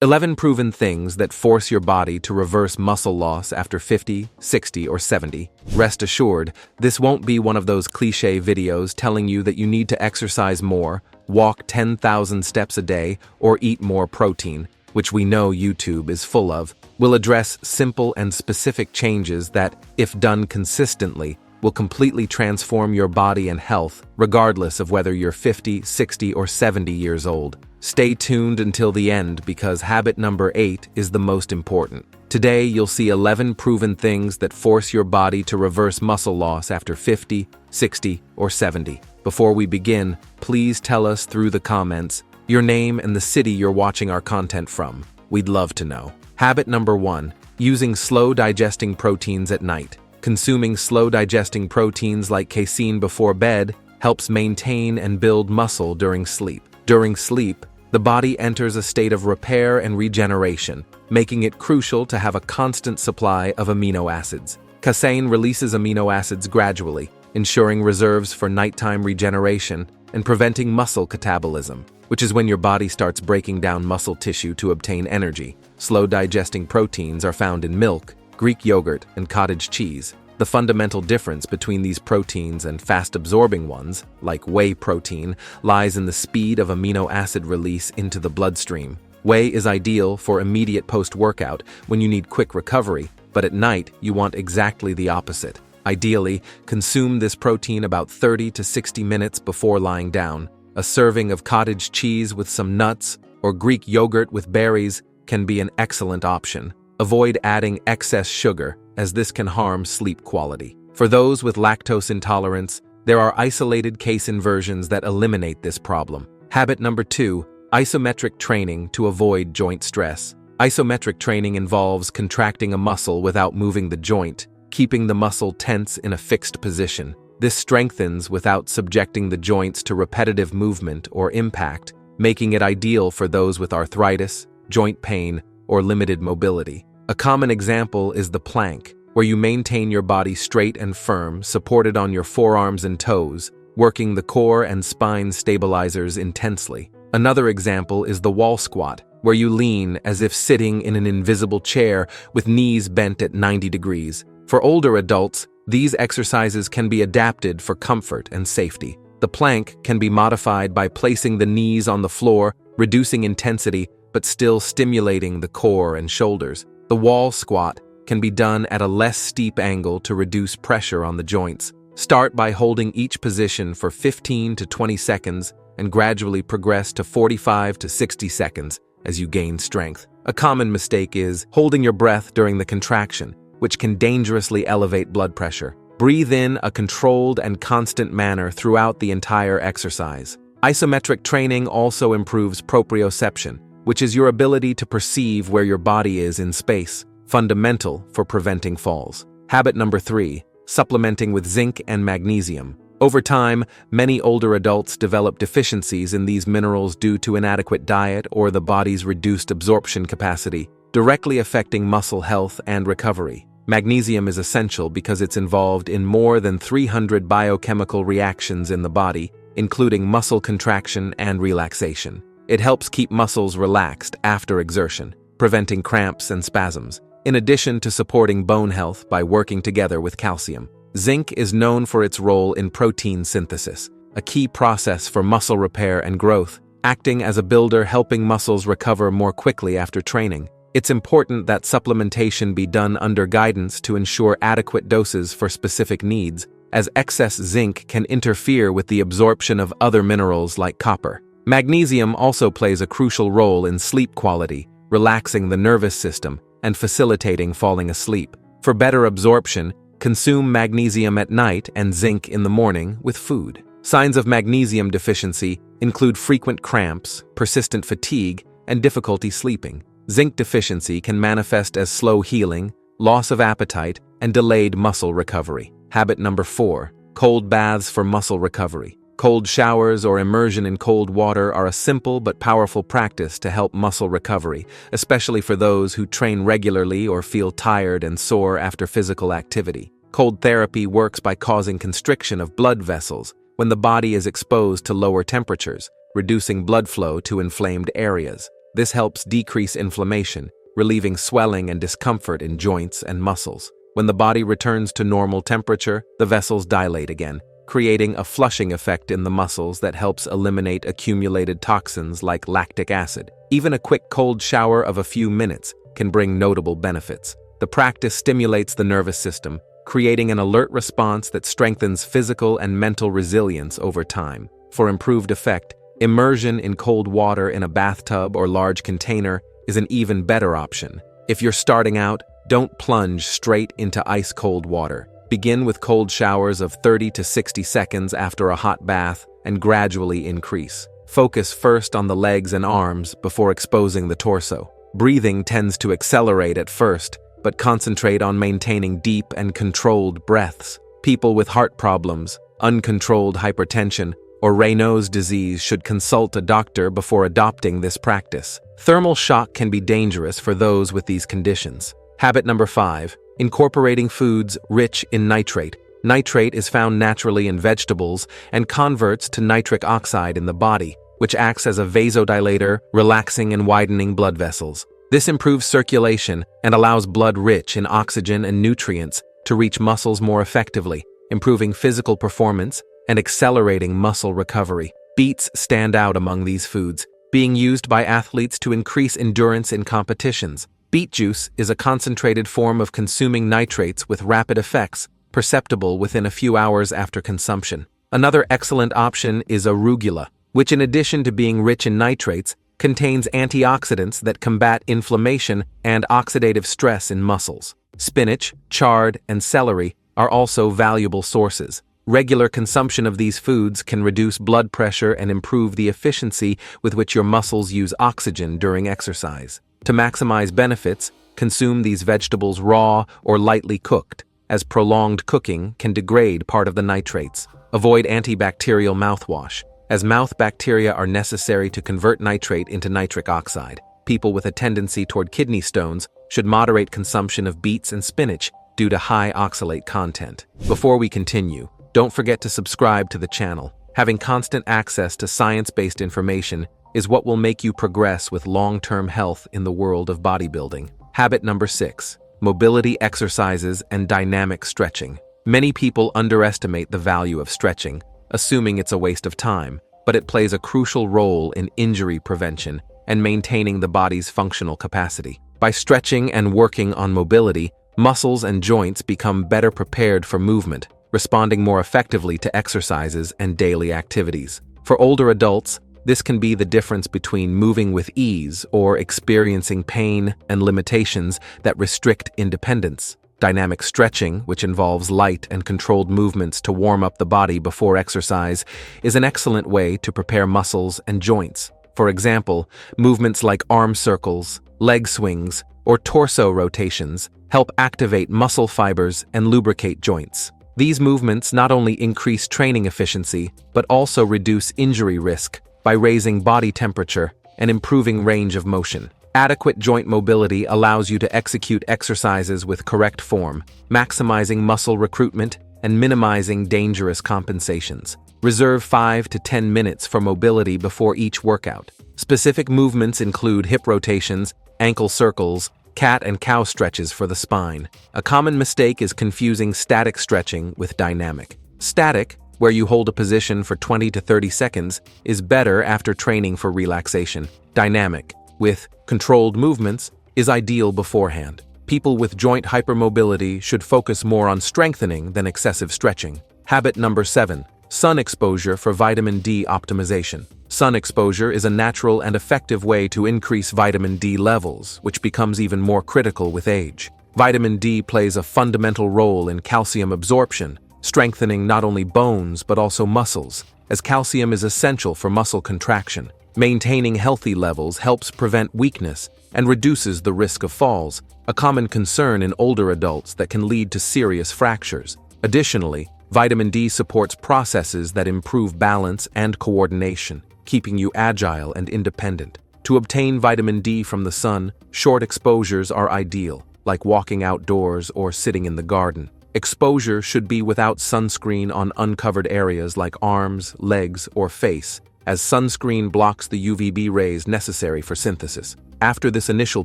11 proven things that force your body to reverse muscle loss after 50, 60, or 70. Rest assured, this won't be one of those cliché videos telling you that you need to exercise more, walk 10,000 steps a day, or eat more protein, which we know YouTube is full of. We'll address simple and specific changes that, if done consistently, will completely transform your body and health, regardless of whether you're 50, 60, or 70 years old. Stay tuned until the end because habit number 8 is the most important. Today, you'll see 11 proven things that force your body to reverse muscle loss after 50, 60, or 70. Before we begin, please tell us through the comments your name and the city you're watching our content from. We'd love to know. Habit number 1, using slow-digesting proteins at night. Consuming slow-digesting proteins like casein before bed helps maintain and build muscle during sleep. During sleep, the body enters a state of repair and regeneration, making it crucial to have a constant supply of amino acids. Casein releases amino acids gradually, ensuring reserves for nighttime regeneration and preventing muscle catabolism, which is when your body starts breaking down muscle tissue to obtain energy. Slow-digesting proteins are found in milk, Greek yogurt, and cottage cheese. The fundamental difference between these proteins and fast-absorbing ones, like whey protein, lies in the speed of amino acid release into the bloodstream. Whey is ideal for immediate post-workout when you need quick recovery, but at night you want exactly the opposite. Ideally, consume this protein about 30 to 60 minutes before lying down. A serving of cottage cheese with some nuts or Greek yogurt with berries can be an excellent option. Avoid adding excess sugar, as this can harm sleep quality. For those with lactose intolerance, there are isolated casein versions that eliminate this problem. Habit number 2, isometric training to avoid joint stress. Isometric training involves contracting a muscle without moving the joint, keeping the muscle tense in a fixed position. This strengthens without subjecting the joints to repetitive movement or impact, making it ideal for those with arthritis, joint pain, or limited mobility. A common example is the plank, where you maintain your body straight and firm, supported on your forearms and toes, working the core and spine stabilizers intensely. Another example is the wall squat, where you lean as if sitting in an invisible chair with knees bent at 90 degrees. For older adults, these exercises can be adapted for comfort and safety. The plank can be modified by placing the knees on the floor, reducing intensity, but still stimulating the core and shoulders. The wall squat can be done at a less steep angle to reduce pressure on the joints. Start by holding each position for 15 to 20 seconds and gradually progress to 45 to 60 seconds as you gain strength. A common mistake is holding your breath during the contraction, which can dangerously elevate blood pressure. Breathe in a controlled and constant manner throughout the entire exercise. Isometric training also improves proprioception, which is your ability to perceive where your body is in space, fundamental for preventing falls. Habit number 3, supplementing with zinc and magnesium. Over time, many older adults develop deficiencies in these minerals due to inadequate diet or the body's reduced absorption capacity, directly affecting muscle health and recovery. Magnesium is essential because it's involved in more than 300 biochemical reactions in the body, including muscle contraction and relaxation. It helps keep muscles relaxed after exertion, preventing cramps and spasms, in addition to supporting bone health by working together with calcium. Zinc is known for its role in protein synthesis, a key process for muscle repair and growth, acting as a builder helping muscles recover more quickly after training. It's important that supplementation be done under guidance to ensure adequate doses for specific needs, as excess zinc can interfere with the absorption of other minerals like copper. Magnesium also plays a crucial role in sleep quality, relaxing the nervous system and facilitating falling asleep. For better absorption, consume magnesium at night and zinc in the morning with food. Signs of magnesium deficiency include frequent cramps, persistent fatigue, and difficulty sleeping. Zinc deficiency can manifest as slow healing, loss of appetite, and delayed muscle recovery. Habit number 4, cold baths for muscle recovery. Cold showers or immersion in cold water are a simple but powerful practice to help muscle recovery, especially for those who train regularly or feel tired and sore after physical activity. Cold therapy works by causing constriction of blood vessels when the body is exposed to lower temperatures, reducing blood flow to inflamed areas. This helps decrease inflammation, relieving swelling and discomfort in joints and muscles. When the body returns to normal temperature, the vessels dilate again, creating a flushing effect in the muscles that helps eliminate accumulated toxins like lactic acid. Even a quick cold shower of a few minutes can bring notable benefits. The practice stimulates the nervous system, creating an alert response that strengthens physical and mental resilience over time. For improved effect, immersion in cold water in a bathtub or large container is an even better option. If you're starting out, don't plunge straight into ice-cold water. Begin with cold showers of 30 to 60 seconds after a hot bath and gradually increase. Focus first on the legs and arms before exposing the torso. Breathing tends to accelerate at first, but concentrate on maintaining deep and controlled breaths. People with heart problems, uncontrolled hypertension, or Raynaud's disease should consult a doctor before adopting this practice. Thermal shock can be dangerous for those with these conditions. Habit number 5. Incorporating foods rich in nitrate. Nitrate is found naturally in vegetables and converts to nitric oxide in the body, which acts as a vasodilator, relaxing and widening blood vessels. This improves circulation and allows blood rich in oxygen and nutrients to reach muscles more effectively, improving physical performance and accelerating muscle recovery. Beets stand out among these foods, being used by athletes to increase endurance in competitions. Beet juice is a concentrated form of consuming nitrates with rapid effects, perceptible within a few hours after consumption. Another excellent option is arugula, which in addition to being rich in nitrates, contains antioxidants that combat inflammation and oxidative stress in muscles. Spinach, chard, and celery are also valuable sources. Regular consumption of these foods can reduce blood pressure and improve the efficiency with which your muscles use oxygen during exercise. To maximize benefits, consume these vegetables raw or lightly cooked, as prolonged cooking can degrade part of the nitrates. Avoid antibacterial mouthwash, as mouth bacteria are necessary to convert nitrate into nitric oxide. People with a tendency toward kidney stones should moderate consumption of beets and spinach due to high oxalate content. Before we continue, don't forget to subscribe to the channel. Having constant access to science-based information is what will make you progress with long-term health in the world of bodybuilding. Habit number 6. Mobility exercises and dynamic stretching. Many people underestimate the value of stretching, assuming it's a waste of time, but it plays a crucial role in injury prevention and maintaining the body's functional capacity. By stretching and working on mobility, muscles and joints become better prepared for movement, responding more effectively to exercises and daily activities. For older adults, this can be the difference between moving with ease or experiencing pain and limitations that restrict independence. Dynamic stretching, which involves light and controlled movements to warm up the body before exercise, is an excellent way to prepare muscles and joints. For example, movements like arm circles, leg swings, or torso rotations help activate muscle fibers and lubricate joints. These movements not only increase training efficiency, but also reduce injury risk by raising body temperature and improving range of motion. Adequate joint mobility allows you to execute exercises with correct form, maximizing muscle recruitment and minimizing dangerous compensations. Reserve 5 to 10 minutes for mobility before each workout. Specific movements include hip rotations, ankle circles, cat and cow stretches for the spine. A common mistake is confusing static stretching with dynamic. Static, where you hold a position for 20 to 30 seconds, is better after training for relaxation. Dynamic, with controlled movements, is ideal beforehand. People with joint hypermobility should focus more on strengthening than excessive stretching. Habit number 7. Sun exposure for vitamin D optimization. Sun exposure is a natural and effective way to increase vitamin D levels, which becomes even more critical with age. Vitamin D plays a fundamental role in calcium absorption, strengthening not only bones but also muscles, as calcium is essential for muscle contraction. Maintaining healthy levels helps prevent weakness and reduces the risk of falls, a common concern in older adults that can lead to serious fractures. Additionally, vitamin D supports processes that improve balance and coordination, keeping you agile and independent. To obtain vitamin D from the sun, short exposures are ideal, like walking outdoors or sitting in the garden. Exposure should be without sunscreen on uncovered areas like arms, legs, or face, as sunscreen blocks the UVB rays necessary for synthesis. After this initial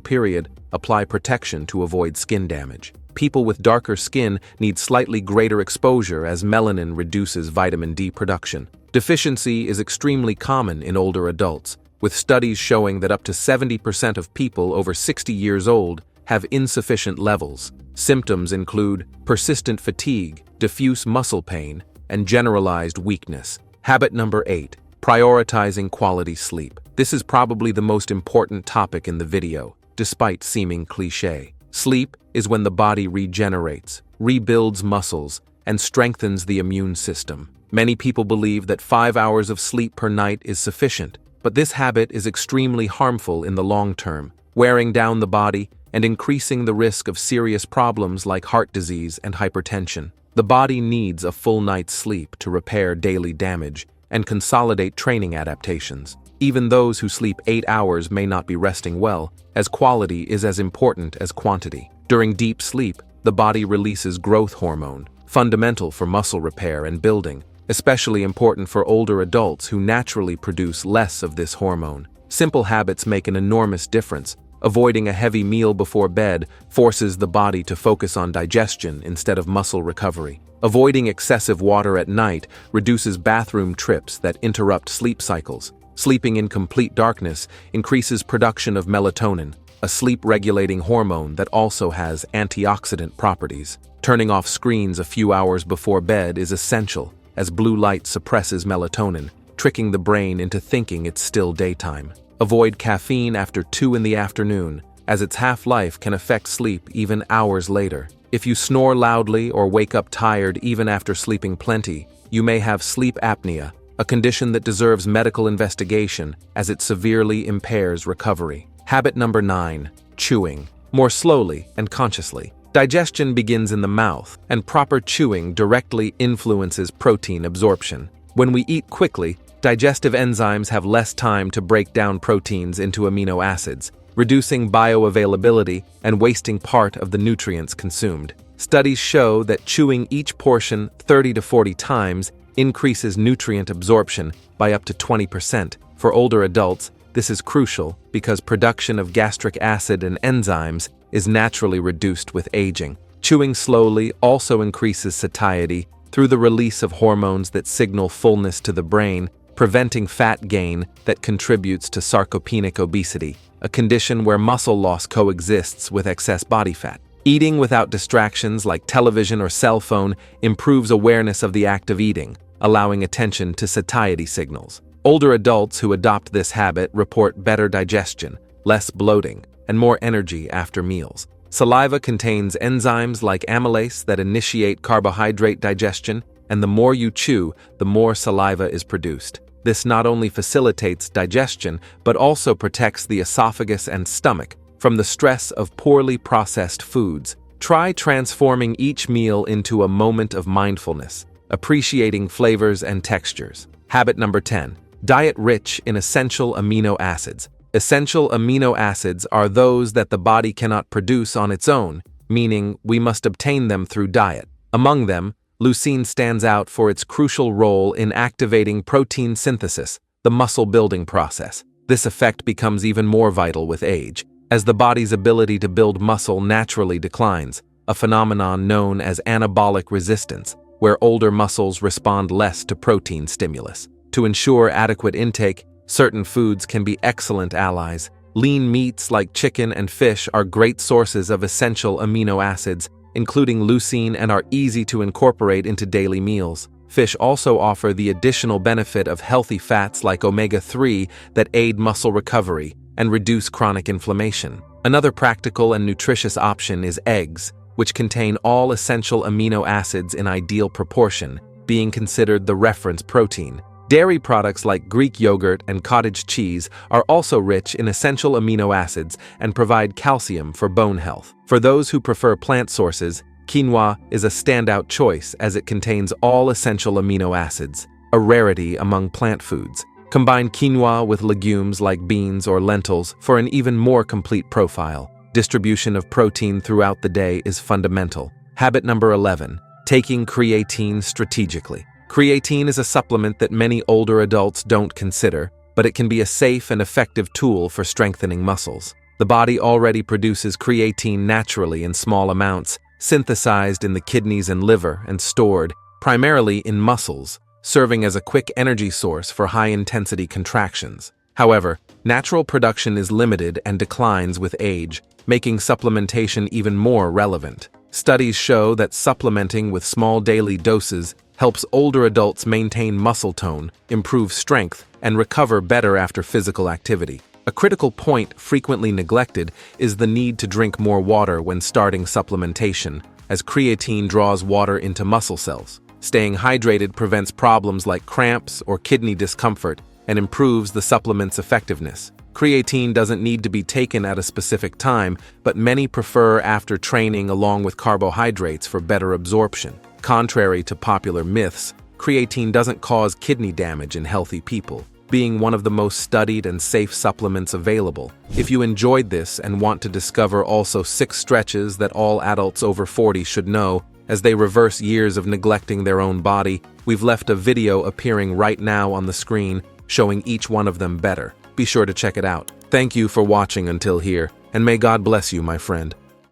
period, apply protection to avoid skin damage. People with darker skin need slightly greater exposure as melanin reduces vitamin D production. Deficiency is extremely common in older adults, with studies showing that up to 70% of people over 60 years old have insufficient levels. Symptoms include persistent fatigue, diffuse muscle pain, and generalized weakness. Habit number 8. Prioritizing quality sleep. This is probably the most important topic in the video, despite seeming cliché. Sleep is when the body regenerates, rebuilds muscles, and strengthens the immune system. Many people believe that 5 hours of sleep per night is sufficient, but this habit is extremely harmful in the long term, wearing down the body and increasing the risk of serious problems like heart disease and hypertension. The body needs a full night's sleep to repair daily damage and consolidate training adaptations. Even those who sleep 8 hours may not be resting well, as quality is as important as quantity. During deep sleep, the body releases growth hormone, fundamental for muscle repair and building, especially important for older adults who naturally produce less of this hormone. Simple habits make an enormous difference. Avoiding a heavy meal before bed forces the body to focus on digestion instead of muscle recovery. Avoiding excessive water at night reduces bathroom trips that interrupt sleep cycles. Sleeping in complete darkness increases production of melatonin, a sleep-regulating hormone that also has antioxidant properties. Turning off screens a few hours before bed is essential, as blue light suppresses melatonin, tricking the brain into thinking it's still daytime. Avoid caffeine after 2 in the afternoon, as its half-life can affect sleep even hours later. If you snore loudly or wake up tired even after sleeping plenty, you may have sleep apnea, a condition that deserves medical investigation as it severely impairs recovery. Habit number 9. Chewing. More slowly and consciously. Digestion begins in the mouth, and proper chewing directly influences protein absorption. When we eat quickly, digestive enzymes have less time to break down proteins into amino acids, reducing bioavailability and wasting part of the nutrients consumed. Studies show that chewing each portion 30 to 40 times increases nutrient absorption by up to 20%. For older adults, this is crucial because production of gastric acid and enzymes is naturally reduced with aging. Chewing slowly also increases satiety through the release of hormones that signal fullness to the brain, preventing fat gain that contributes to sarcopenic obesity, a condition where muscle loss coexists with excess body fat. Eating without distractions like television or cell phone improves awareness of the act of eating, allowing attention to satiety signals. Older adults who adopt this habit report better digestion, less bloating, and more energy after meals. Saliva contains enzymes like amylase that initiate carbohydrate digestion, and the more you chew, the more saliva is produced. This not only facilitates digestion, but also protects the esophagus and stomach from the stress of poorly processed foods. Try transforming each meal into a moment of mindfulness, appreciating flavors and textures. Habit number 10. Diet rich in essential amino acids. Essential amino acids are those that the body cannot produce on its own, meaning we must obtain them through diet. Among them, leucine stands out for its crucial role in activating protein synthesis, the muscle-building process. This effect becomes even more vital with age, as the body's ability to build muscle naturally declines, a phenomenon known as anabolic resistance, where older muscles respond less to protein stimulus. To ensure adequate intake, certain foods can be excellent allies. Lean meats like chicken and fish are great sources of essential amino acids, including leucine, and are easy to incorporate into daily meals. Fish also offer the additional benefit of healthy fats like omega-3 that aid muscle recovery and reduce chronic inflammation. Another practical and nutritious option is eggs, which contain all essential amino acids in ideal proportion, being considered the reference protein. Dairy products like Greek yogurt and cottage cheese are also rich in essential amino acids and provide calcium for bone health. For those who prefer plant sources, quinoa is a standout choice as it contains all essential amino acids, a rarity among plant foods. Combine quinoa with legumes like beans or lentils for an even more complete profile. Distribution of protein throughout the day is fundamental. Habit number 11. Taking creatine strategically. Creatine is a supplement that many older adults don't consider, but it can be a safe and effective tool for strengthening muscles. The body already produces creatine naturally in small amounts, synthesized in the kidneys and liver and stored, primarily in muscles, serving as a quick energy source for high-intensity contractions. However, natural production is limited and declines with age, making supplementation even more relevant. Studies show that supplementing with small daily doses helps older adults maintain muscle tone, improve strength, and recover better after physical activity. A critical point frequently neglected is the need to drink more water when starting supplementation, as creatine draws water into muscle cells. Staying hydrated prevents problems like cramps or kidney discomfort and improves the supplement's effectiveness. Creatine doesn't need to be taken at a specific time, but many prefer after training along with carbohydrates for better absorption. Contrary to popular myths, creatine doesn't cause kidney damage in healthy people, being one of the most studied and safe supplements available. If you enjoyed this and want to discover also 6 stretches that all adults over 40 should know as they reverse years of neglecting their own body, we've left a video appearing right now on the screen showing each one of them better. Be sure to check it out. Thank you for watching until here, and may God bless you, my friend.